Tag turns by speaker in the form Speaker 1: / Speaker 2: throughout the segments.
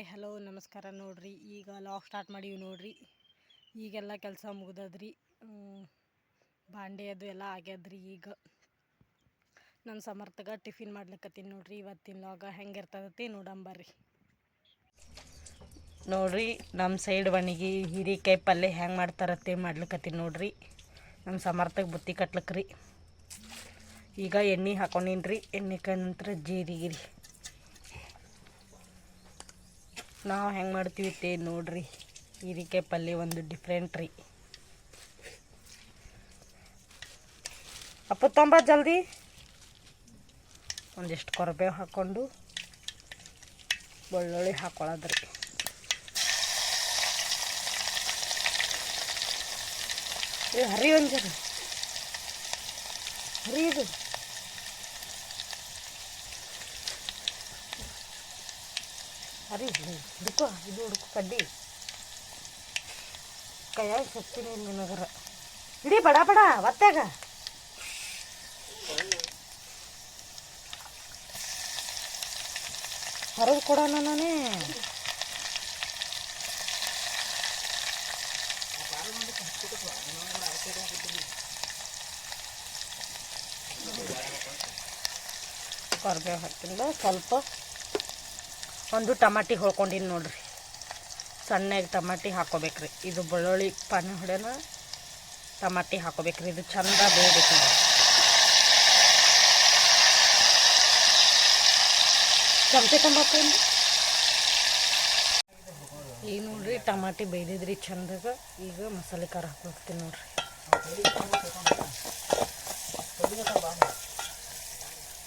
Speaker 1: Hello ನಮಸ್ಕಾರ. ನೋಡ್ರಿ ಈಗ ಲಾಗ್ ಸ್ಟಾರ್ಟ್ ಮಾಡೀವಿ ನೋಡ್ರಿ. ಈಗೆಲ್ಲ ಕೆಲಸ ಮುಗ್ದದ್ರಿ, ಬಾಂಡೆ ಅದು ಎಲ್ಲ ಆಗ್ಯದ್ರಿ. ಈಗ ನನ್ನ ಸಮರ್ಥಗ ಟಿಫಿನ್ ಮಾಡ್ಲಿಕ್ಕತ್ತೀನಿ ನೋಡ್ರಿ. ಇವತ್ತಿನ ಲಾಗ ಹೆಂಗಿರ್ತದತಿ ನೋಡಂಬರ್ರಿ. ನೋಡ್ರಿ ನಮ್ಮ ಸೈಡ್ ಒಣಗಿ ಹೀರೆಕಾಯಿ ಪಲ್ಯ ಹೆಂಗೆ ಮಾಡ್ತಾರತ್ತೆ ಮಾಡ್ಲಿಕ್ಕತ್ತೀನಿ ನೋಡ್ರಿ. ನಮ್ಮ ಸಮರ್ಥಗೆ ಬುತ್ತಿ ಕಟ್ಲಕ್ರಿ. ಈಗ ಎಣ್ಣೆ ಹಾಕೊಂಡಿನ್ರಿ. ಎಣ್ಣೆ ನಂತರ ಜೀರಿಗೆ ರೀ. ನಾವು ಹೆಂಗೆ ಮಾಡ್ತೀವಿ ನೋಡ್ರಿ. ಹೀರೆಕಾಯಿ ಪಲ್ಯ ಒಂದು ಡಿಫ್ರೆಂಟ್ ರೀ. ಅಪ್ಪ ತೊಂಬ ಜಲ್ದಿ. ಒಂದಿಷ್ಟು ಕರಿಬೇವು ಹಾಕ್ಕೊಂಡು ಬೆಳ್ಳುಳ್ಳಿ ಹಾಕ್ಕೊಳ್ಳೋದ್ರಿ. ಹರಿ ಒಂಜರಿ ಹರಿ ಇದು ಹರಿ ಹುಡುಕೋ, ಇದು ಹುಡುಕು ಕಡ್ಡಿ ಕೈಯಾಗ ಶಕ್ತಿನೇ ಇಲ್ಲ ನಗರ. ಇಡೀ ಬಡ ಬಡ ಒತ್ತಾಗ ಹರಿದು ಕೊಡೋಣ ನಾನೇ. ಕರಿಬೇವು ಹಾಕಿಂದ ಸ್ವಲ್ಪ ಒಂದು ಟಮಾಟಿ ಹೊಳ್ಕೊಂಡಿನಿ ನೋಡ್ರಿ. ಸಣ್ಣಗೆ ಟಮಾಟಿ ಹಾಕೋಬೇಕ್ರಿ. ಇದು ಬೆಳ್ಳುಳ್ಳಿ ಪಾನಿ ಹೊಡೆನ ಟಮಾಟಿ ಹಾಕೋಬೇಕ್ರಿ. ಇದು ಚಂದ ಬೇಯಬೇಕು. ಚಮಚೆ ತಂಬಾಕಂದು ಈಗ ನೋಡ್ರಿ ಟಮಾಟಿ ಬೇಯ್ದಿದ್ರಿ ಚಂದಾಗ. ಈಗ ಮಸಾಲೆ ಖಾರ ಹಾಕೋಗ್ತೀನಿ ನೋಡ್ರಿ.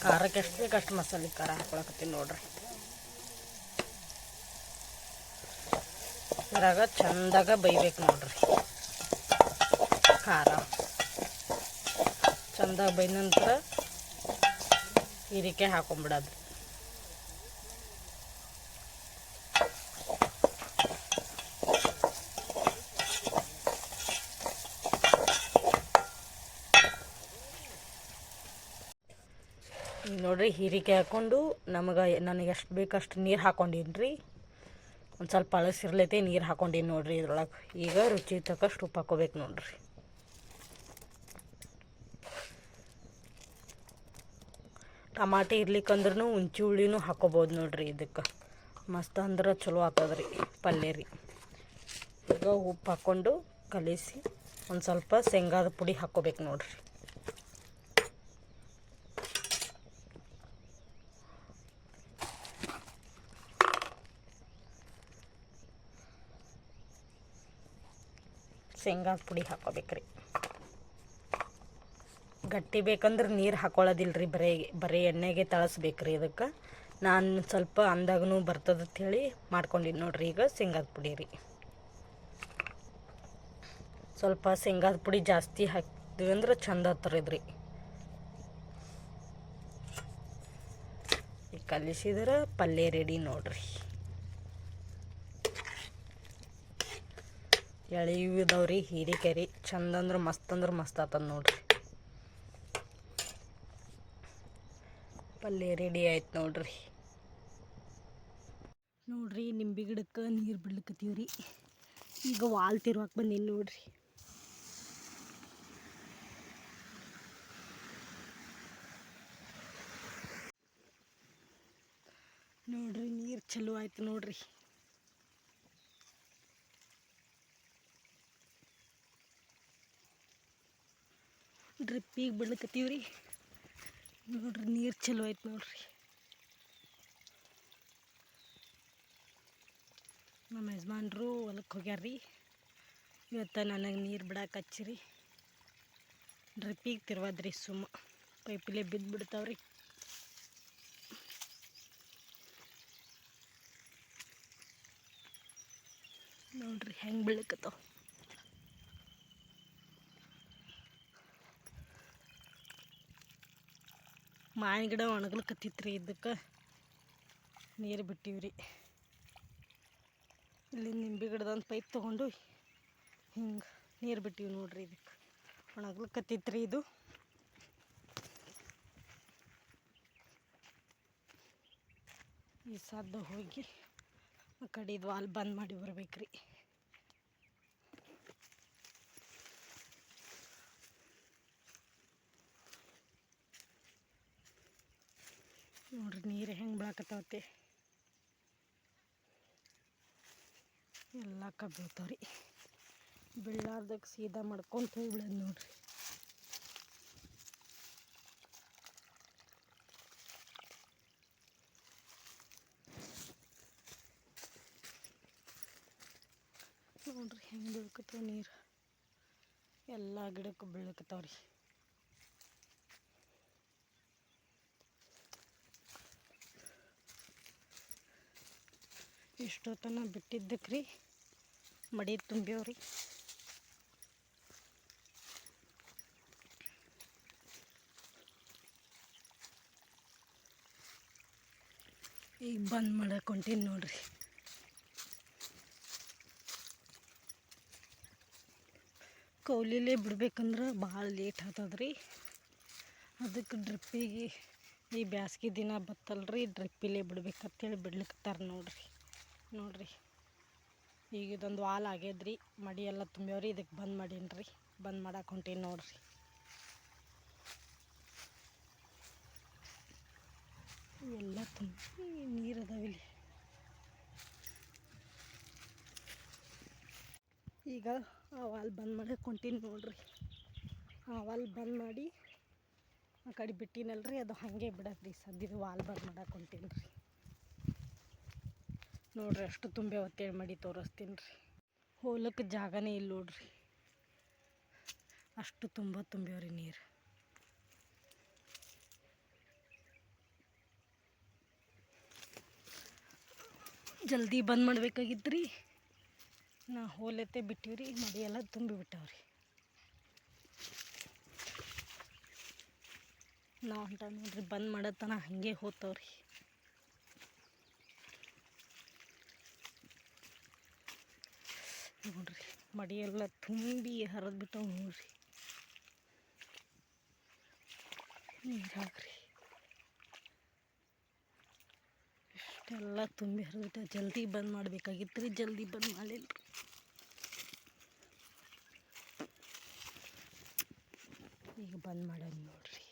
Speaker 1: ಖಾರಕ್ಕೆ ಎಷ್ಟು ಬೇಕು ಅಷ್ಟು ಮಸಾಲೆ ಖಾರ ಹಾಕೊಳಕತ್ತೀನಿ ನೋಡ್ರಿ. ಇದ್ರಾಗ ಚಂದಾಗ ಬೇಯ್ಬೇಕು ನೋಡ್ರಿ. ಖಾರ ಚಂದಾಗ ಬೇಯ್ದ ನಂತರ ಹೀರೆಕಾಯಿ ಹಾಕೊಂಡ್ಬಿಡೋದ್ರಿ. ನೋಡ್ರಿ ಹೀರೆಕಾಯಿ ಹಾಕ್ಕೊಂಡು ನನಗೆ ಎಷ್ಟು ಬೇಕಷ್ಟು ನೀರು ಹಾಕ್ಕೊಂಡಿನಿ ರೀ. ಒಂದು ಸ್ವಲ್ಪ ಅಳಸಿರ್ಲೈತೆ ನೀರು ಹಾಕ್ಕೊಂಡಿನಿ ನೋಡ್ರಿ ಇದ್ರೊಳಗೆ. ಈಗ ರುಚಿ ತಕ್ಕಷ್ಟು ಉಪ್ಪು ಹಾಕೋಬೇಕು ನೋಡ್ರಿ. ಟಮಾಟಿ ಇರ್ಲಿಕ್ಕಂದ್ರೂ ಹುಂಚಿ ಹುಳಿನೂ ಹಾಕೋಬೋದು ನೋಡ್ರಿ. ಇದಕ್ಕೆ ಮಸ್ತ್ ಅಂದ್ರೆ ಚಲೋ ಆಗ್ತದ್ರಿ ಪಲ್ಯ ರೀ. ಈಗ ಉಪ್ಪು ಹಾಕ್ಕೊಂಡು ಕಲಿಸಿ ಒಂದು ಸ್ವಲ್ಪ ಶೇಂಗಾದ ಪುಡಿ ಹಾಕ್ಕೋಬೇಕು ನೋಡ್ರಿ. ಶೇಂಗಾದ ಪುಡಿ ಹಾಕೋಬೇಕ್ರಿ. ಗಟ್ಟಿ ಬೇಕಂದ್ರೆ ನೀರು ಹಾಕೊಳ್ಳೋದಿಲ್ಲ ರೀ. ಬರೀ ಎಣ್ಣೆಗೆ ತಳಸ್ಬೇಕ್ರಿ. ಇದಕ್ಕೆ ನಾನು ಸ್ವಲ್ಪ ಅಂದಾಗೂ ಬರ್ತದಂಥೇಳಿ ಮಾಡ್ಕೊಂಡಿನಿ ನೋಡ್ರಿ. ಈಗ ಶೇಂಗಾದ ಪುಡಿ ರೀ. ಸ್ವಲ್ಪ ಶೇಂಗಾದ ಪುಡಿ ಜಾಸ್ತಿ ಹಾಕ್ತೀವಿ ಅಂದ್ರೆ ಚಂದ ಹತ್ತರಿದ್ರಿ. ಈಗ ಕಲಿಸಿದ್ರೆ ಪಲ್ಯ ರೆಡಿ ನೋಡ್ರಿ. ಎಳಿವಿದವ್ರಿ ಹೀರೆಕಾಯಿ ರೀ. ಚಂದ ಅಂದ್ರೆ ಮಸ್ತ್ ಆತದ ನೋಡ್ರಿ. ಪಲ್ಯ ರೆಡಿ ಆಯ್ತು ನೋಡ್ರಿ. ನೋಡ್ರಿ ನಿಂಬೆ ಗಿಡಕ್ಕೆ ನೀರು ಬಿಡ್ಲಿಕ್ಕತ್ತೀವ್ರಿ. ಈಗ ವಾಲ್ ತಿರ್ವಾಕ್ ಬಂದೀನಿ ನೋಡ್ರಿ. ನೋಡ್ರಿ ನೀರು ಚಲೋ ಆಯ್ತು ನೋಡ್ರಿ. ಡ್ರಿಪ್ಪಿಗೆ ಬಿಡ್ಲಿಕ್ಕತ್ತೀವ್ರಿ. ನೋಡ್ರಿ ನೀರು ಚಲೋ ಆಯ್ತು ನೋಡ್ರಿ. ನಮ್ಮ ಯಜಮಾನ್ರು ಹೊಲಕ್ಕೆ ಹೋಗ್ಯಾರ್ರಿ. ಇವತ್ತು ನನಗೆ ನೀರು ಬಿಡಕ್ಕೆ ಹಚ್ಚಿರಿ. ಡ್ರಿಪ್ಪಿಗೆ ತಿರ್ವದ್ರಿ. ಸುಮ್ಮ ಪೈಪಲ್ಲೇ ಬಿದ್ದು ಬಿಡ್ತಾವ್ರಿ. ನೋಡ್ರಿ ಹೆಂಗೆ ಬೀಳಕತ್ತಾವ. ಮಾವಿನ ಗಿಡ ಒಣಗ್ಲಿಕ್ಕತ್ತಿತ್ರಿ. ಇದಕ್ಕೆ ನೀರು ಬಿಟ್ಟಿವ್ರಿ. ಇಲ್ಲಿ ನಿಂಬೆ ಗಿಡದೊಂದು ಪೈಪ್ ತೊಗೊಂಡು ಹಿಂಗೆ ನೀರು ಬಿಟ್ಟಿವಿ ನೋಡ್ರಿ. ಇದಕ್ಕೆ ಒಣಗ್ಲಿಕ್ಕತ್ತಿತ್ರಿ. ಇದು ಈ ಸದ್ದು ಹೋಗಿ ಆ ಕಡೆದು ವಾಲ್ ಬಂದ್ ಮಾಡಿ ಬರ್ಬೇಕ್ರಿ. ನೋಡ್ರಿ ನೀರು ಹೆಂಗೆ ಬೀಳಾಕತ್ತಾವತ್ತೆ, ಎಲ್ಲ ಬೀಳ್ತಾವ್ರಿ. ಬೀಳಾರ್ದಕ್ಕೆ ಸೀದಾ ಮಾಡ್ಕೊಂಡು ಹೋಗ್ಬಿಡೋದು ನೋಡ್ರಿ. ನೋಡ್ರಿ ಹೆಂಗೆ ಬೀಳ್ಕತ್ತಾವ ನೀರು, ಎಲ್ಲ ಗಿಡಕ್ಕೆ ಬೀಳಕತ್ತಾವ್ರಿ. ಇಷ್ಟೊತ್ತನ ಬಿಟ್ಟಿದ್ದಕ್ಕೆ ರೀ ಮಡಿ ತುಂಬ್ಯಾವ್ರಿ. ಈಗ ಬಂದ್ ಮಾಡಕ್ಕೆ ಹೊಂಟೀನಿ ನೋಡ್ರಿ. ಕೌಲಿಲೇ ಬಿಡ್ಬೇಕಂದ್ರೆ ಭಾಳ ಲೇಟ್ ಆಗ್ತದ್ರಿ. ಅದಕ್ಕೆ ಡ್ರಿಪ್ಪಿಗೆ ಈ ಬ್ಯಾಸ್ಗೆ ದಿನ ಬತ್ತಲ್ರಿ, ಡ್ರಿಪ್ಪಿಲೇ ಬಿಡ್ಬೇಕಂತೇಳಿ ಬಿಡ್ಲಿಕ್ಕತ್ತಾರ ನೋಡ್ರಿ. ನೋಡ್ರಿ ಈಗ ಇದೊಂದು ವಾಲ್ ಆಗ್ಯದ್ರಿ, ಮಡಿ ಎಲ್ಲ ತುಂಬ್ಯಾವ್ರಿ. ಇದಕ್ಕೆ ಬಂದ್ ಮಾಡೀನಿ, ಬಂದ್ ಮಾಡಕ್ಕೆ ಹೊಂಟೀನಿ ನೋಡ್ರಿ. ಎಲ್ಲ ತುಂಬಿ ನೀರು ಅದಾವಿಲ್ಲಿ. ಈಗ ಆ ವಾಲ್ ಬಂದ್ ಮಾಡಕ್ಕೆ ಹೊಂಟೀನಿ ನೋಡ್ರಿ. ಆ ವಾಲ್ ಬಂದ್ ಮಾಡಿ ಆ ಕಡೆ ಬಿಟ್ಟಿನಲ್ರಿ, ಅದು ಹಾಗೆ ಬಿಡತ್ರಿ. ಸದ್ಯದ ವಾಲ್ ಬಂದ್ ಮಾಡಕ್ಕೆ ಹೊಂಟೀನಿ ರೀ. ನೋಡ್ರಿ ಅಷ್ಟು ತುಂಬ್ಯಾವತ್ತೇಳಿ ಮಡಿ ತೋರಿಸ್ತೀನಿ ರೀ. ಹೋಲಕ್ಕೆ ಜಾಗನೇ ಇಲ್ಲ ನೋಡ್ರಿ, ಅಷ್ಟು ತುಂಬ್ಯಾವ್ರಿ ನೀರು. ಜಲ್ದಿ ಬಂದ್ ಮಾಡ್ಬೇಕಾಗಿತ್ತು, ನಾ ಹೋಲತ್ತೆ ಬಿಟ್ಟಿವ್ರಿ. ಮಡಿ ಎಲ್ಲ ತುಂಬಿ ಬಿಟ್ಟವ್ರಿ. ನಾವು ಹೊಂಟ ನೋಡ್ರಿ, ಬಂದ್ ಮಾಡತ್ತನ ಹಾಗೆ ಹೋಗ್ತಾವ್ರಿ. ನೋಡ್ರಿ ಮಡಿ ಎಲ್ಲ ತುಂಬಿ ಹರಿದು ಬಿಟ್ಟವು ನೋಡ್ರಿ ನೀರಾಗ್ರಿ. ಇಷ್ಟೆಲ್ಲ ತುಂಬಿ ಹರಿದ್ಬಿಟ್ಟು ಜಲ್ದಿ ಬಂದ್ ಮಾಡ್ಬೇಕಾಗಿತ್ತು ರೀ, ಜಲ್ದಿ ಬಂದ್ ಮಾಡಿಲ್ಲ. ಈಗ ಬಂದ್ ಮಾಡೋದು ನೋಡ್ರಿ.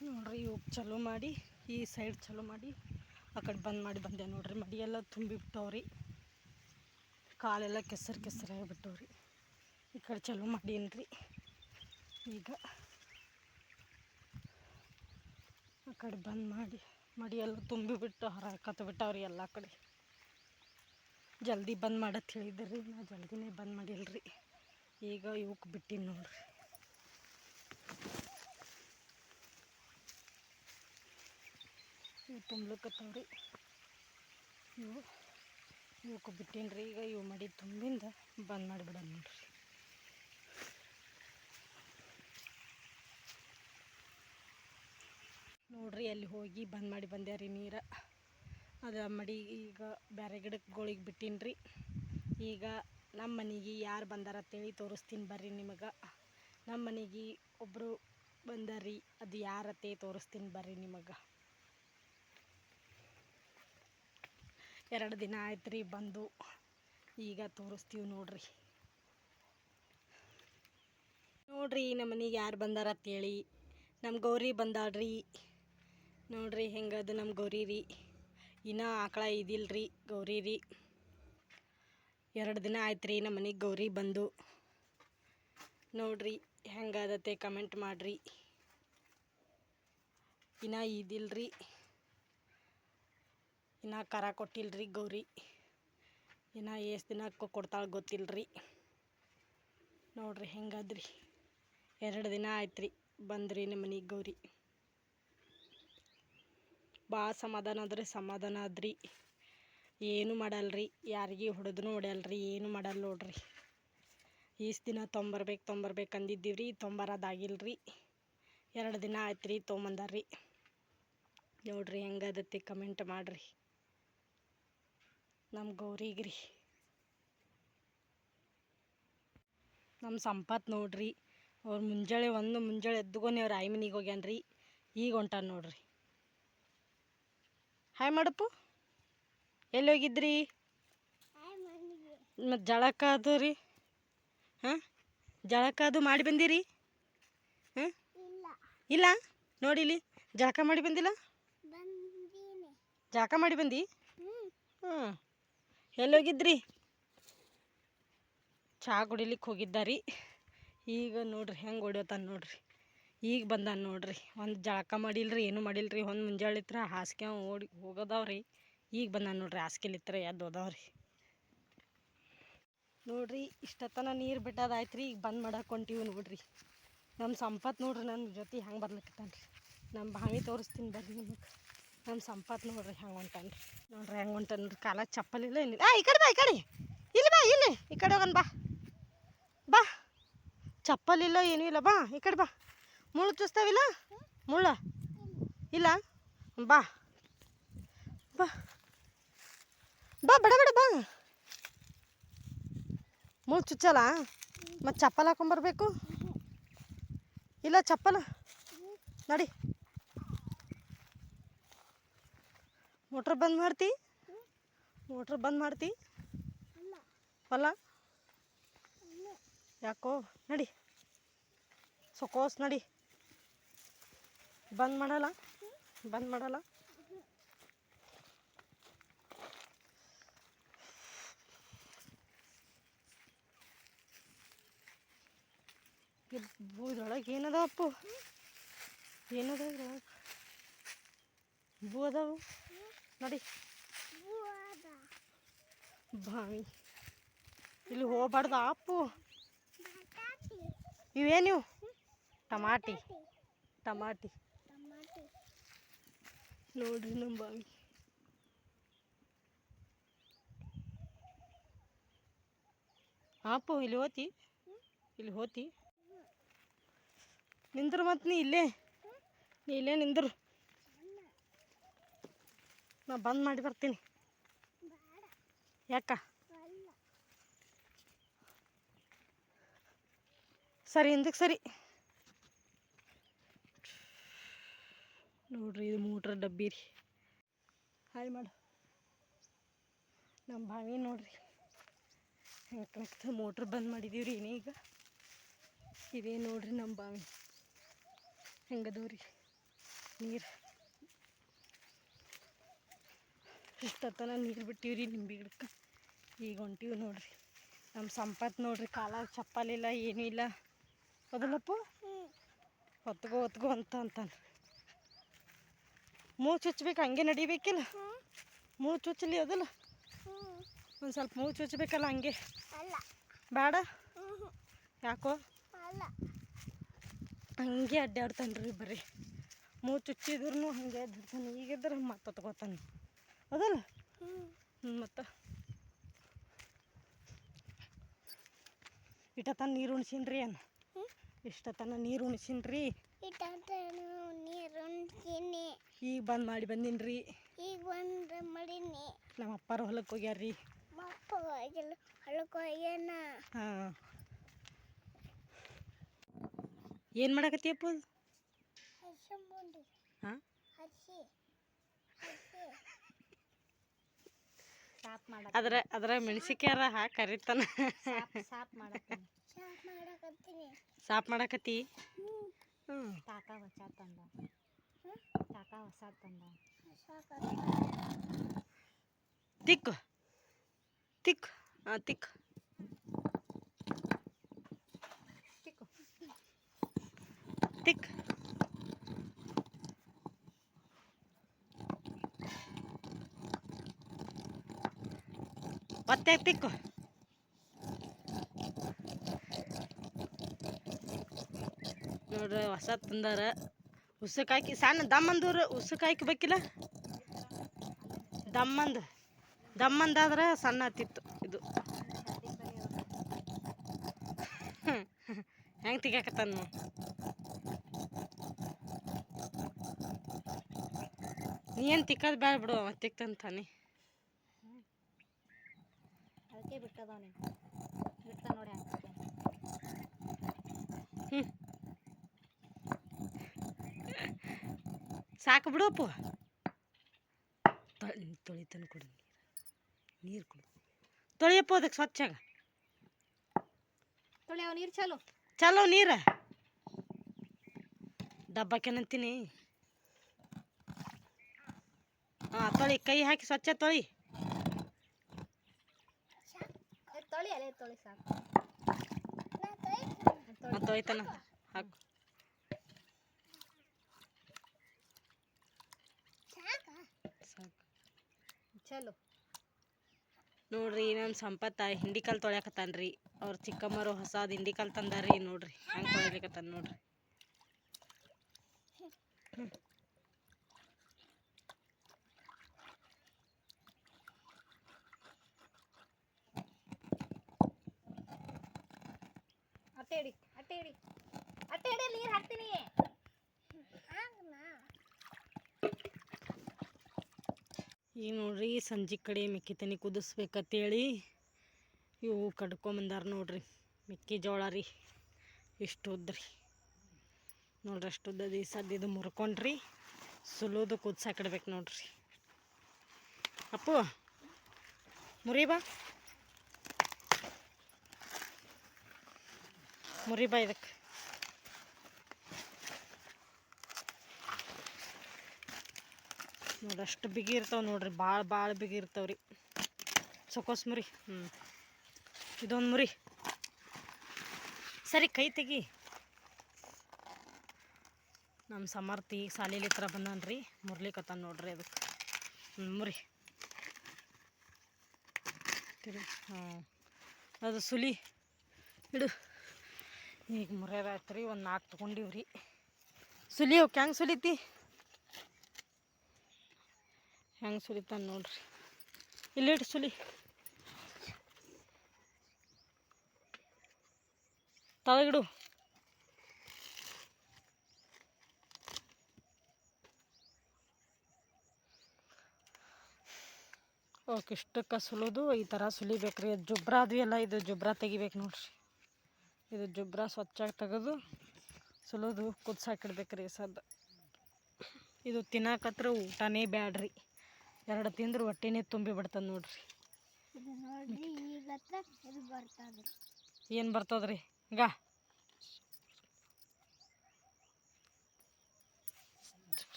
Speaker 1: ನೋಡ್ರಿ ಇವಾಗ ಚಲೋ ಮಾಡಿ, ಈ ಸೈಡ್ ಚಲೋ ಮಾಡಿ ಆ ಕಡೆ ಬಂದ್ ಮಾಡಿ ಬಂದೆ ನೋಡ್ರಿ. ಮಡಿ ಎಲ್ಲ ತುಂಬಿ ಬಿಟ್ಟವ್ರಿ, ಕಾಲೆಲ್ಲ ಕೆಸರು ಆಗಿಬಿಟ್ಟವ್ರಿ. ಈ ಕಡೆ ಚಲೋ ಮಾಡೀನಿ. ಈಗ ಆ ಕಡೆ ಬಂದ್ ಮಾಡಿ ಮಡಿ ಎಲ್ಲ ತುಂಬಿಬಿಟ್ಟು ಹರಕತ್ತು ಬಿಟ್ಟವ್ರಿ ಎಲ್ಲ ಕಡೆ. ಜಲ್ದಿ ಬಂದ್ ಮಾಡತ್ ಹೇಳಿದ್ರಿ, ನಾ ಜಲ್ದಿನೇ ಬಂದ್ ಮಾಡಿಲ್ರಿ. ಈಗ ಇವಕ್ಕೆ ಬಿಟ್ಟಿನಿ ನೋಡ್ರಿ. ಇವು ತುಂಬ್ಲಿಕ್ಕತ್ತವ್ರಿ, ಇವಕ್ಕೆ ಬಿಟ್ಟೀನಿ ರೀ. ಈಗ ಇವು ಮಡಿ ತುಂಬಿಂದ ಬಂದ್ ಮಾಡಿಬಿಡೋಣ ನೋಡ್ರಿ. ನೋಡ್ರಿ ಅಲ್ಲಿ ಹೋಗಿ ಬಂದ್ ಮಾಡಿ ಬಂದೆ ರೀ ನೀರು. ಅದು ಮಡಿ ಈಗ ಬೇರೆ ಗಿಡಗಳಿಗೆ ಬಿಟ್ಟೀನಿ ರೀ. ಈಗ ನಮ್ಮ ಮನೆಗೆ ಯಾರು ಬಂದಾರತ್ತೇಳಿ ತೋರಿಸ್ತೀನಿ ಬರ್ರಿ ನಿಮಗೆ. ನಮ್ಮ ಮನೆಗೆ ಒಬ್ಬರು ಬಂದಾರ್ರಿ, ಅದು ಯಾರತ್ತೆ ತೋರಿಸ್ತೀನಿ ಬರ್ರಿ ನಿಮಗೆ. 2 ದಿನ ಆಯ್ತು ರೀ ಬಂದು, ಈಗ ತೋರಿಸ್ತೀವಿ ನೋಡ್ರಿ. ನೋಡ್ರಿ ನಮ್ಮ ಮನೆಗೆ ಯಾರು ಬಂದಾರತ್ತೇಳಿ. ನಮ್ಮ ಗೌರಿ ಬಂದಾಳ್ರಿ. ನೋಡ್ರಿ ಹೆಂಗದು ನಮ್ಮ ಗೌರಿ ರೀ. ಇನ್ನೂ ಆಕಳ ಇದಿಲ್ರಿ ಗೌರಿ ರೀ. 2 ದಿನ ಆಯ್ತು ರೀ ನಮ್ಮ ಮನೆಗೆ ಗೌರಿ ಬಂದು. ನೋಡ್ರಿ ಹೆಂಗದತ್ತೆ ಕಮೆಂಟ್ ಮಾಡಿರಿ. ಇನ್ನೂ ಇದಿಲ್ರಿ, ಇನ್ನೂ ಕರ ಕೊಟ್ಟಿಲ್ರಿ ಗೌರಿ. ಇನ್ನೂ ಎಷ್ಟು ದಿನಕ್ಕೆ ಕೊಡ್ತಾಳೆ ಗೊತ್ತಿಲ್ರಿ. ನೋಡ್ರಿ ಹೆಂಗದ್ರಿ, 2 ದಿನ ಆಯ್ತು ರೀ ಬಂದ್ರಿ ನಮ್ಮ ಮನೆಗೆ ಗೌರಿ. ಭಾಳ ಸಮಾಧಾನ ಆದ್ರಿ. ಏನು ಮಾಡಲ್ರಿ, ಯಾರಿಗೆ ಹೊಡೆದ್ರೂ ಹೊಡೆಯಲ್ರಿ, ಏನು ಮಾಡಲ್ಲ ನೋಡ್ರಿ. ಇಷ್ಟು ದಿನ ತೊಂಬರ್ಬೇಕು ಅಂದಿದ್ದೀವ್ರಿ, ತೊಂಬರೋದಾಗಿಲ್ರಿ. 2 ದಿನ ಆಯ್ತು ರೀ ತೊಗೊಂಬಂದಾರ್ರಿ. ನೋಡ್ರಿ ಹೆಂಗದತ್ತೆ ಕಮೆಂಟ್ ಮಾಡಿರಿ ನಮ್ಮ ಗೌರಿಗೆ ರೀ. ನಮ್ಮ ಸಂಪತ್ ನೋಡ್ರಿ, ಅವ್ರು ಮುಂಜಾನೆ ಎದ್ದುకొని ಅವ್ರು ಆಯಿ ಮನೆಗೆ ಹೋಗ್ಯಾನ್ರಿ. ಈಗ ಹೊಂಟಾನ ನೋಡ್ರಿ. ಹಾಯ್ ಮಾಡಪ್ಪು. ಎಲ್ಲಿ ಹೋಗಿದ್ರಿ? ಮತ್ತು ಜಳಕ ಅದು ರೀ? ಹಾಂ, ಜಳಕ ಅದು ಮಾಡಿ ಬಂದಿರಿ? ಹಾಂ, ಇಲ್ಲ ನೋಡಿಲಿ, ಜಳಕ ಮಾಡಿ ಬಂದಿಲ್ಲ? ಜಳಕ ಮಾಡಿ ಬಂದು ಹ್ಞೂ, ಎಲ್ಲಿ ಹೋಗಿದ್ರಿ? ಚಹಾ ಕುಡಿಲಿಕ್ಕೆ ಹೋಗಿದ್ದಾರಿ. ಈಗ ನೋಡ್ರಿ ಹೆಂಗೆ ಹೊಡಿಯೋತಾನ ನೋಡ್ರಿ. ಈಗ ಬಂದಾನ ನೋಡ್ರಿ. ಒಂದು ಜಳಕ ಮಾಡಿಲ್ರಿ, ಏನೂ ಮಾಡಿಲ್ರಿ. ಒಂದು ಮುಂಜಾಳಿತ್ರ ಹಾಸಿಗೆ ಓಡಿ ಹೋಗೋದವ್ರಿ. ಈಗ ಬಂದಾನ ನೋಡ್ರಿ, ಹಾಸಿಗೆಲಿತ್ರ ಎದ್ದು ಹೋದವ್ರಿ ನೋಡ್ರಿ. ಇಷ್ಟತನ ನೀರು ಬಿಟ್ಟೋದಾಯ್ತು ರೀ. ಈಗ ಬಂದ್ ಮಾಡಕ್ಕೆ ಹೊಂಟೀವಿ ನೋಡ್ರಿ. ನಮ್ಮ ಸಂಪತ್ ನೋಡ್ರಿ ನನ್ನ ಜೊತೆ ಹೆಂಗೆ ಬರ್ಲಿಕ್ಕತ್ತಾನ ರೀ. ನಮ್ಮ ಬಾವಿ ತೋರಿಸ್ತೀನಿ ಬರ್ರಿ ನಿಮಗೆ. ನಮ್ಮ ಸಂಪತ್ ನೋಡ್ರಿ ಹೆಂಗೆ ಹೊಂಟಾನ ರೀ. ನೋಡ್ರಿ ಹೆಂಗೆ ಹೊಂಟಾನ ನೋಡ್ರಿ. ಕಾಲ ಚಪ್ಪಲಿಲ್ಲ ಏನಿಲ್ಲ. ಈ ಕಡೆ ಬಾ, ಈ ಕಡೆ ಇಲ್ಲಿ ಬಾ, ಇಲ್ಲಿ ಈ ಕಡೆ ಹೋಗೋಣ ಬಾ. ಬಾ, ಚಪ್ಪಲಿಲ್ಲ ಏನೂ ಇಲ್ಲ. ಬಾ ಈ ಕಡೆ ಬಾ. ಮುಳ್ಳು ಚೂಸ್ತಾವಿಲ್ಲ? ಮುಳ್ಳ ಇಲ್ಲ? ಬಾ ಬಾ ಬಾ, ಬಡ ಬಡ ಬಾ. ಮುಳ್ಳು ಚುಚ್ಚಲ್ಲ? ಮತ್ತು ಚಪ್ಪಲ್ ಹಾಕೊಂಬರ್ಬೇಕು. ಇಲ್ಲ ಚಪ್ಪಲ ನಡಿ. ಮೋಟ್ರ್ ಬಂದ್ ಮಾಡ್ತಿ? ಮೋಟ್ರ್ ಬಂದ್ ಮಾಡ್ತಿ? ಅಲ್ಲ ಯಾಕೋ? ನಡಿ ಸೊಕೋಸ್ ನಡಿ. ಬಂದ್ ಮಾಡಲ್ಲ? ಬಂದ್ ಮಾಡಲ್ಲ? ಬೂದೊಳಗೆ ಏನದಾವ ಅಪ್ಪು? ಏನದ ಇದ್ರೊಳಗೆ? ಬೂ ಅದಾವು ನಡಿ. ಬಾವಿ ಇಲ್ಲಿ ಹೋಗ್ಬಾರ್ದ ಅಪ್ಪು? ಇವೇನಿವು? ಟಮಾಟಿ. ಟಮಾಟಿ ನೋಡ್ರಿ ನಮ್ಮ ಬಾವಿ. ಅಪ್ಪು ಇಲ್ಲಿ ಹೋತಿ? ಇಲ್ಲಿ ಹೋತಿ? ನಿಂದ್ರು ಮತ್ತು ನೀ ಇಲ್ಲೇ ನಿಂದ್ರು. ನಾ ಬಂದ್ ಮಾಡಿ ಬರ್ತೀನಿ. ಯಾಕ? ಸರಿ ಹಿಂದಕ್ಕೆ ಸರಿ. ನೋಡ್ರಿ ಇದು ಮೋಟ್ರ್ ಡಬ್ಬಿ ರೀ. ಹಾಯ್ ಮಾಡು. ನಮ್ಮ ಬಾವಿ ನೋಡ್ರಿ ಹೆಂಗೆ ಕಣಕ್ತ. ಮೋಟ್ರ್ ಬಂದ್ ಮಾಡಿದೀವಿ ರೀ ಈಗ. ಇದೇ ನೋಡ್ರಿ ನಮ್ಮ ಬಾವಿ ಹೆಂಗದವ್ರಿ ನೀರು. ಇಷ್ಟೊತ್ತನ ನೀರು ಬಿಟ್ಟಿವ್ರಿ ನಿಂಬೆ ಗಿಡಕ್ಕೆ. ಈಗ ಹೊಂಟೀವಿ ನೋಡ್ರಿ. ನಮ್ಮ ಸಂಪತ್ ನೋಡ್ರಿ ಕಾಲಾಗ ಚಪ್ಪಲಿಲ್ಲ ಏನೂ ಇಲ್ಲ. ಹೌದಲ್ಲಪ್ಪ? ಹೊತ್ಕೋ ಅಂತಾನೆ. ಮೂಗು ಚುಚ್ಚಬೇಕು, ಹಂಗೆ ನಡಿಬೇಕಿಲ್ಲ? ಮೂಗು ಚುಚ್ಚಲಿ ಅದಲ್ಲ? ಒಂದು ಸ್ವಲ್ಪ ಮೂಗು ಚುಚ್ಚಬೇಕಲ್ಲ ಹಂಗೆ. ಬೇಡ? ಯಾಕೋ? ಹಂಗೆ ಅಡ್ಡಾಡ್ತಾನೆ ರೀ ಬರೀ. ಮೂಗು ಚುಚ್ಚಿದ್ರು ಹಂಗೆ ಎದ್ದಿರ್ತಾನೆ. ಈಗಿದ್ರೆ ಮತ್ತೆ ಹೊತ್ಕೋತಾನೆ. ಹೌದಲ್ಲ? ಮತ್ತು ಇಷ್ಟತನ ನೀರು ಉಣ್ಸೀನ್ರಿ ಏನು? ಇಷ್ಟತನ ನೀರು ಉಣ್ಸೀನ್ರಿ. ಈಗ ಬಂದ್ ಮಾಡಿ ಬಂದೀನಿ. ನಮ್ಮ ಅಪ್ಪಾರು ಹೊಲಕ್ಕೆ ಹೋಗ್ಯಾರ್ರಿ. ಹಾಂ, ಏನು ಮಾಡಕತ್ತೀಯಪ್ಪ? ಹಾಂ, ಅದ್ರ ಮೆಣಸಿನ್ಕಾಯಾರ ಹಾಕಿ ಕರಿತಾನ. ಸಾಪ್ ಮಾಡಕತ್ತಿ? ಹ್ಞೂ. ತಿಕ್ಕು ತಿಕ್ಕು. ಹಾಂ ತಿಕ್ಕು ತಿಕ್ಕು. ಮತ್ತೆ ತಿಕ್ಕು. ನೋಡ್ರಿ ಹೊಸ ತಂದಾರ. ಉಸಕ್ಕೆ ಹಾಕಿ ಸಣ್ಣ ದಮ್ಮಂದೂರು ಉಸಕ್ಕೆ ಹಾಕಿಬೇಕಿಲ್ಲ? ದಮ್ಮಂದಾದ್ರೆ ಸಣ್ಣ ಹತ್ತಿತ್ತು ಇದು. ಹೆಂಗೆ ತೆಗಿಯಾಕತ್ತಾನ ನೋಡಿ. ನೀ ಏನು ತಿಕ್ಕೋದು ಬೇಡ ಬಿಡು, ಅವ ತಿಕ್ತಂತಾನೆ. ಅದಕ್ಕೆ ಬಿಟ್ಟದವನೇ ಬಿಡ್ತ ನೋಡಿ. ಸಾಕು ಬಿಡು ಅಪ್ಪು. ತೊಳಿತಾನೆ ಕೊಡಿ. ನೀರು ಕುಡಿ ತೊಳಿಯಪ್ಪ ಅದಕ್ಕೆ ಸ್ವಚ್ಛಾಗ
Speaker 2: ತೊಳೆಯವ ನೀರು ಚಲೋ
Speaker 1: ಚಲೋ ನೀರು ಡಬ್ಬಕ್ಕೇನಂತೀನಿ ಹಾಂ ತೊಳಿ ಕೈ ಹಾಕಿ ಸ್ವಚ್ಛ ತೊಳಿ
Speaker 2: ತೊಳಿ ಅಲ್ಲೇ ತೊಳಿ ಸಾಕು
Speaker 1: ತೊಳಿತಾನ ಹಾಕು ಸಾಕು
Speaker 2: ಚಲೋ
Speaker 1: ನೋಡ್ರಿ ನಮ್ಮ ಸಂಪತ್ತ ಹಿಂಡಿಕಾಲು ತೊಳ್ಯಾಕತ್ತಾನ್ರಿ ಅವ್ರ ಚಿಕ್ಕಮ್ಮರು ಹೊಸಾದ ಹಿಂಡಿಕಾಲು ತಂದಾರಿ ನೋಡ್ರಿ ಹಂಗೆ ತೊಳಿಲಿಕತ್ತಾನ ನೋಡ್ರಿ
Speaker 2: ಅಟ್ಟೇಡಿ ಅಟ್ಟೇಡಿ ಅಟ್ಟೇಡಿ ನೀರು ಹಾಕ್ತೀನಿ
Speaker 1: ಈಗ ನೋಡ್ರಿ ಸಂಜೆ ಕಡೆ ಮೆಕ್ಕಿತನಿ ಕುದಿಸ್ಬೇಕಂತೇಳಿ ಇವು ಕಡ್ಕೊಂಬಂದಾರ ನೋಡ್ರಿ ಮೆಕ್ಕೆಜೋಳ ರೀ ಇಷ್ಟು ಉದ್ರಿ ನೋಡ್ರಿ ಅಷ್ಟು ಉದ್ದದಿ ಸದ್ಯದು ಮುರ್ಕೊಂಡ್ರಿ ಸುಲೋದು ಕುದ್ಸಾಕಿಡ್ಬೇಕು ನೋಡ್ರಿ ಅಪ್ಪು ಮುರಿಬಾ ಇದಕ್ಕೆ ನೋಡ್ರಿ ಅಷ್ಟು ಬಿಗಿ ಇರ್ತಾವೆ ನೋಡ್ರಿ ಭಾಳ ಬಿಗಿ ಇರ್ತಾವ್ರಿ ಸೊಕೋಸ್ ಮುರಿ ಇದೊಂದು ಮುರಿ ಸರಿ ಕೈ ತೆಗಿ ನಮ್ಮ ಸಮರ್ಥಿ ಸಾಲಿಲಿ ಹತ್ರ ಬಂದಾನ್ರಿ ಮುರ್ಲಿಕತ್ತಾನ ನೋಡ್ರಿ ಅದಕ್ಕೆ ಮುರಿ ಹಾಂ ಅದು ಸುಲಿ ಇಡು ಈಗ ಮುರಿಯೋದಾಯ್ತು ರೀ ಒಂದು 4 ತೊಗೊಂಡಿವ್ರಿ ಸುಲಿ ಅವಕ್ಕೆ ಹೆಂಗೆ ಸುಲಿತಿ ಹೆಂಗೆ ಸುಲಿತಾನೆ ನೋಡ್ರಿ ಇಲ್ಲಿಟ್ಟು ಸುಲಿ ತಳಗಿಡು ಓಕೆ ಇಷ್ಟಕ್ಕೆ ಸುಲಿದು ಈ ಥರ ಸುಲಿಬೇಕ್ರಿ ಅದು ಜುಬ್ರ ಅದು ಎಲ್ಲ ಇದು ಜುಬ್ರ ತೆಗಿಬೇಕು ನೋಡ್ರಿ ಇದು ಜುಬ್ರ ಸ್ವಚ್ಛಾಗಿ ತೆಗೆದು ಸುಲಿದು ಕುದ್ಸಾಕಿಡ್ಬೇಕ್ರಿ ಸದ್ದು ಇದು ತಿನ್ನಕತ್ರ ಊಟನೇ ಬ್ಯಾಡ್ರಿ 2 ತಿಂದ್ರೆ ಹೊಟ್ಟೆನೇ ತುಂಬಿ ಬಿಡ್ತದೆ ನೋಡ್ರಿ ಏನು ಬರ್ತದ್ರಿ ಈಗ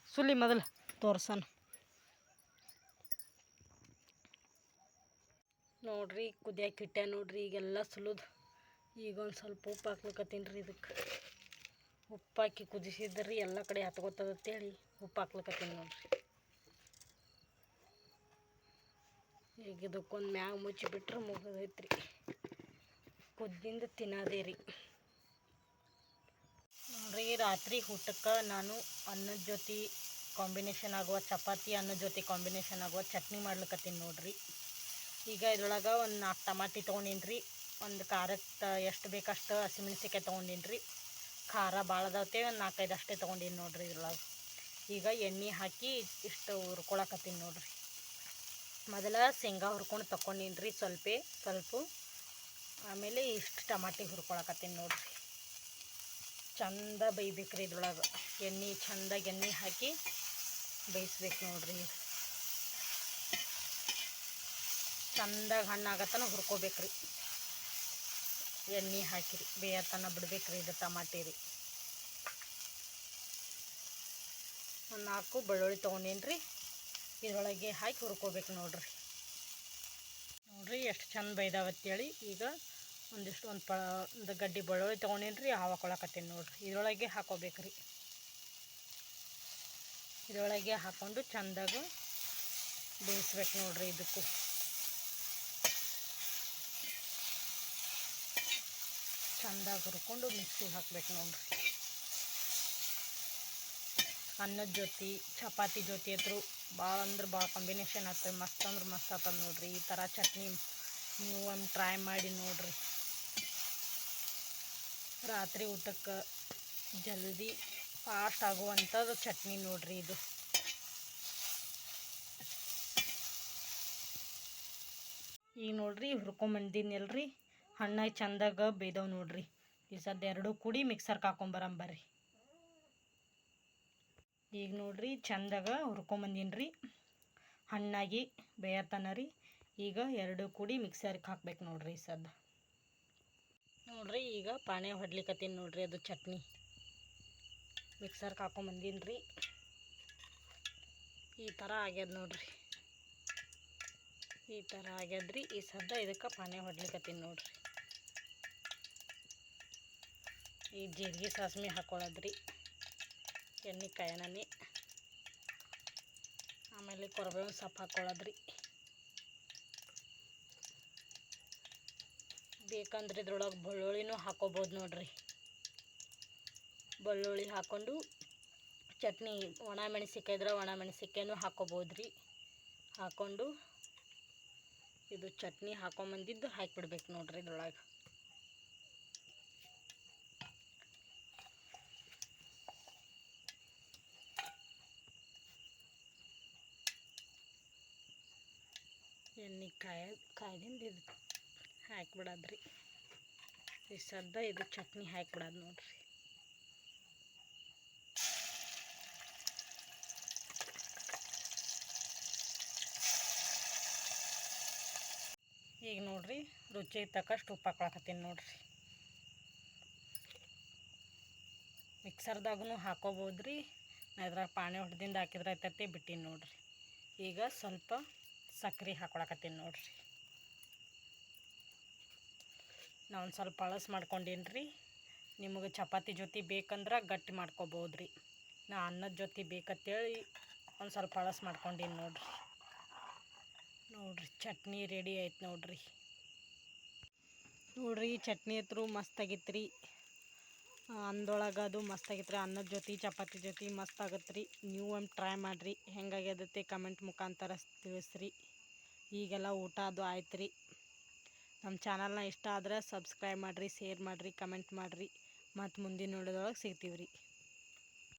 Speaker 1: ಸುಲಿ ಮೊದಲು ತೋರ್ಸಣ ನೋಡ್ರಿ ಕುದಿಯಕ್ಕೆ ಇಟ್ಟೆ ನೋಡ್ರಿ ಈಗೆಲ್ಲ ಸುಲಿದು ಈಗ ಒಂದು ಸ್ವಲ್ಪ ಉಪ್ಪು ಹಾಕ್ಲಿಕತ್ತೀನಿ ರೀ ಇದಕ್ಕೆ ಉಪ್ಪು ಹಾಕಿ ಕುದಿಸಿದ್ರಿ ಎಲ್ಲ ಕಡೆ ಹತ್ಕೋತದಂತೇಳಿ ಉಪ್ಪು ಹಾಕ್ಲಿಕತ್ತೀನಿ ನೋಡ್ರಿ ಈಗ ಇದಕ್ಕೊಂದು ಮ್ಯಾಗ ಮುಚ್ಚಿಬಿಟ್ರೆ ಮುಗಿದೈತ್ರಿ ಕುದ್ದಿಂದ ತಿನ್ನೋದೇ ರೀ ನೋಡ್ರಿ ರಾತ್ರಿ ಊಟಕ್ಕೆ ನಾನು ಅನ್ನದ ಜೊತೆ ಕಾಂಬಿನೇಷನ್ ಆಗುವ ಚಪಾತಿ ಅನ್ನದ ಜೊತೆ ಕಾಂಬಿನೇಷನ್ ಆಗುವ ಚಟ್ನಿ ಮಾಡ್ಲಿಕತ್ತೀನಿ ನೋಡ್ರಿ ಈಗ ಇದ್ರೊಳಗೆ ಒಂದು 4 ಟಮಾಟಿ ತೊಗೊಂಡೀನಿ ರೀ ಒಂದು ಖಾರಕ್ಕೆ ಎಷ್ಟು ಬೇಕಷ್ಟು ಹಸಿಮೆಣ್ಸಿಕಾಯಿ ತೊಗೊಂಡೀನಿ ರೀ ಖಾರ ಭಾಳ ಅದಾವತ್ತೆ ಒಂದು 4-5 ಅಷ್ಟೇ ತೊಗೊಂಡೀನಿ ನೋಡ್ರಿ ಇದ್ರೊಳಗೆ ಈಗ ಎಣ್ಣೆ ಹಾಕಿ ಇಷ್ಟು ಹುರ್ಕೊಳಕತ್ತೀನಿ ನೋಡ್ರಿ ಮೊದಲ ಶೇಂಗಾ ಹುರ್ಕೊಂಡು ತಗೊಂಡೀನಿ ರೀ ಸ್ವಲ್ಪ ಆಮೇಲೆ ಇಷ್ಟು ಟಮಾಟಿ ಹುರ್ಕೊಳಕತ್ತೀನಿ ನೋಡ್ರಿ ಚಂದ ಬೇಯ್ಬೇಕ್ರಿ ಇದ್ರೊಳಗೆ ಚಂದಾಗಿ ಎಣ್ಣೆ ಹಾಕಿ ಬೇಯಿಸ್ಬೇಕು ನೋಡ್ರಿ ಚಂದಾಗಿ ಹಣ್ಣಾಗತ್ತನ ಹುರ್ಕೋಬೇಕ್ರಿ ಎಣ್ಣೆ ಹಾಕಿರಿ ಬೇಯತನ ಬಿಡ್ಬೇಕ್ರಿ ಇದು ಟಮಾಟಿ ರೀ ಒಂದು 4 ಬೆಳ್ಳುಳ್ಳಿ ತೊಗೊಂಡೀನಿ ರೀ ಇದರೊಳಗೆ ಹಾಕಿ ಹುರ್ಕೋಬೇಕು ನೋಡ್ರಿ ಎಷ್ಟು ಚಂದ ಬೈದಾವತ್ತೇಳಿ ಈಗ ಒಂದು ಗಡ್ಡಿ ಬೆಳ್ಳುಳ್ಳಿ ತೊಗೊಂಡೀನಿ ರೀ ಹಾಕೊಳಕತ್ತೀನಿ ನೋಡ್ರಿ ಇದರೊಳಗೆ ಹಾಕೋಬೇಕ್ರಿ ಇದರೊಳಗೆ ಹಾಕ್ಕೊಂಡು ಚಂದಾಗಿ ಬೇಯಿಸ್ಬೇಕು ನೋಡ್ರಿ ಇದಕ್ಕೂ ಚಂದಾಗಿ ಹುರ್ಕೊಂಡು ಮಿಕ್ಸಿಗೆ ಹಾಕ್ಬೇಕು ನೋಡ್ರಿ ಅನ್ನದ ಜೊತೆ ಚಪಾತಿ ಜೊತೆ ಹತ್ರ ಭಾಳ ಅಂದ್ರೆ ಭಾಳ ಕಾಂಬಿನೇಷನ್ ಆಗ್ತದೆ ಮಸ್ತ್ ಅಂದ್ರೆ ಮಸ್ತ್ ಆಗ್ತದೆ ನೋಡ್ರಿ ಈ ಥರ ಚಟ್ನಿ ನೀವು ಒಂದು ಟ್ರೈ ಮಾಡಿ ನೋಡ್ರಿ ರಾತ್ರಿ ಊಟಕ್ಕೆ ಜಲ್ದಿ ಫಾಸ್ಟ್ ಆಗುವಂಥದ್ದು ಚಟ್ನಿ ನೋಡ್ರಿ ಇದು ಈಗ ನೋಡ್ರಿ ಹುರ್ಕೊಂಬಂದಿನಲ್ರಿ ಹಣ್ಣಾಗಿ ಚಂದಾಗ ಬೇಯ್ದವು ನೋಡ್ರಿ ಈ ಸದ್ಯ 2 ಕೂಡಿ ಮಿಕ್ಸರ್ಗೆ ಹಾಕೊಂಬರಂಬರ್ರಿ ಈಗ ನೋಡ್ರಿ ಚಂದಾಗ ಹುರ್ಕೊಂಬಂದೀನಿ ರೀ ಹಣ್ಣಾಗಿ ಬೇಯತನ ರೀ ಈಗ ಎರಡು ಕೂಡಿ ಮಿಕ್ಸರ್ಗೆ ಹಾಕ್ಬೇಕು ನೋಡ್ರಿ ಸದ್ದ. ನೋಡ್ರಿ ಈಗ ಪಾನೆ ಹೊಡ್ಲಿಕತ್ತೀನಿ ನೋಡ್ರಿ, ಅದು ಚಟ್ನಿ ಮಿಕ್ಸರ್ಗೆ ಹಾಕೊಂಬಂದೀನಿ ರೀ. ಈ ಥರ ಆಗ್ಯದ ನೋಡ್ರಿ, ಈ ಥರ ಆಗ್ಯದ್ರಿ. ಈ ಸದ್ದ ಇದಕ್ಕೆ ಪಾನೆ ಹೊಡ್ಲಿಕತ್ತೀನಿ ನೋಡ್ರಿ. ಈ ಜೀರಿಗೆ ಸಾಸ್ಮಿ ಹಾಕೊಳ್ಳೋದ್ರಿ, ಎಣ್ಣೆ ಕಾಯಣನಿ, ಆಮೇಲೆ ಕೊರಬೇವಿನ ಸೊಪ್ಪು ಹಾಕೊಳ್ಳೋದ್ರಿ. ಬೇಕಂದ್ರೆ ಇದ್ರೊಳಗೆ ಬೆಳ್ಳುಳ್ಳಿನೂ ಹಾಕೋಬೋದು ನೋಡ್ರಿ. ಬೆಳ್ಳುಳ್ಳಿ ಹಾಕ್ಕೊಂಡು ಚಟ್ನಿ, ಒಣ ಮೆಣಸಿನ್ಕಾಯಿ ಇದ್ರೆ ಒಣ ಮೆಣಸಿನ್ಕಾಯಿನೂ ಹಾಕೋಬೋದ್ರಿ. ಹಾಕ್ಕೊಂಡು ಇದು ಚಟ್ನಿ ಹಾಕೊಂಬಂದಿದ್ದು ಹಾಕಿಬಿಡ್ಬೇಕು ನೋಡ್ರಿ ಇದ್ರೊಳಗೆ. ಎಣ್ಣೆ ಕಾಯ್ದಿಂದ ಇದು ಹಾಕಿಬಿಡೋದ್ರಿ. ಈ ಸದ್ದ ಇದು ಚಟ್ನಿ ಹಾಕಿಬಿಡೋದು ನೋಡ್ರಿ. ಈಗ ನೋಡ್ರಿ ರುಚಿಗೆ ತಕ್ಕಷ್ಟು ಉಪ್ಪು ಹಾಕೊಳಕತ್ತೀನಿ ನೋಡ್ರಿ. ಮಿಕ್ಸರ್ದಾಗೂ ಹಾಕೋಬೋದ್ರಿ, ಇದ್ರಾಗ ಪಾನೆ ಹೊಡೆದಿಂದ ಹಾಕಿದ್ರೆ ಆಯ್ತತಿ, ಬಿಟ್ಟಿನಿ ನೋಡ್ರಿ. ಈಗ ಸ್ವಲ್ಪ ಸಕ್ಕರೆ ಹಾಕೊಳಕತ್ತೀನಿ ನೋಡ್ರಿ. ನಾ ಒಂದು ಸ್ವಲ್ಪ ಅಳಸ್ ಮಾಡ್ಕೊಂಡೀನಿ ರೀ. ನಿಮಗೆ ಚಪಾತಿ ಜೊತೆ ಬೇಕಂದ್ರೆ ಗಟ್ಟಿ ಮಾಡ್ಕೋಬೋದ್ರಿ. ನಾ ಅನ್ನದ ಜೊತೆ ಬೇಕಂತೇಳಿ ಒಂದು ಸ್ವಲ್ಪ ಅಳಸ್ ಮಾಡ್ಕೊಂಡೀನಿ ನೋಡ್ರಿ. ನೋಡ್ರಿ ಚಟ್ನಿ ರೆಡಿ ಆಯ್ತು ನೋಡ್ರಿ. ನೋಡ್ರಿ ಚಟ್ನಿ ಹತ್ರ ಮಸ್ತಾಗಿತ್ತು ರೀ. ಅನ್ನದೊಳಗೆ ಅದು ಮಸ್ತಾಗಿತ್ತು ರೀ. ಅನ್ನದ ಜೊತೆ ಚಪಾತಿ ಜೊತೆ ಮಸ್ತ್ ಆಗತ್ತೆ ರೀ. ನೀವು ಒಂದು ಟ್ರೈ ಮಾಡಿರಿ, ಹೆಂಗಾಗ್ಯದತ್ತೆ ಕಮೆಂಟ್ ಮುಖಾಂತರ ತಿಳಿಸ್ರಿ. ಈಗೆಲ್ಲ ಊಟ ಅದು ಆಯ್ತು ರೀ. ನಮ್ಮ ಚಾನಲ್ನ ಇಷ್ಟ ಆದರೆ ಸಬ್ಸ್ಕ್ರೈಬ್ ಮಾಡಿರಿ, ಶೇರ್ ಮಾಡಿರಿ, ಕಮೆಂಟ್ ಮಾಡಿರಿ. ಮತ್ತು ಮುಂದಿನ ವಿಡಿಯೋದೊಳಗೆ ಸಿಗ್ತೀವಿ ರೀ.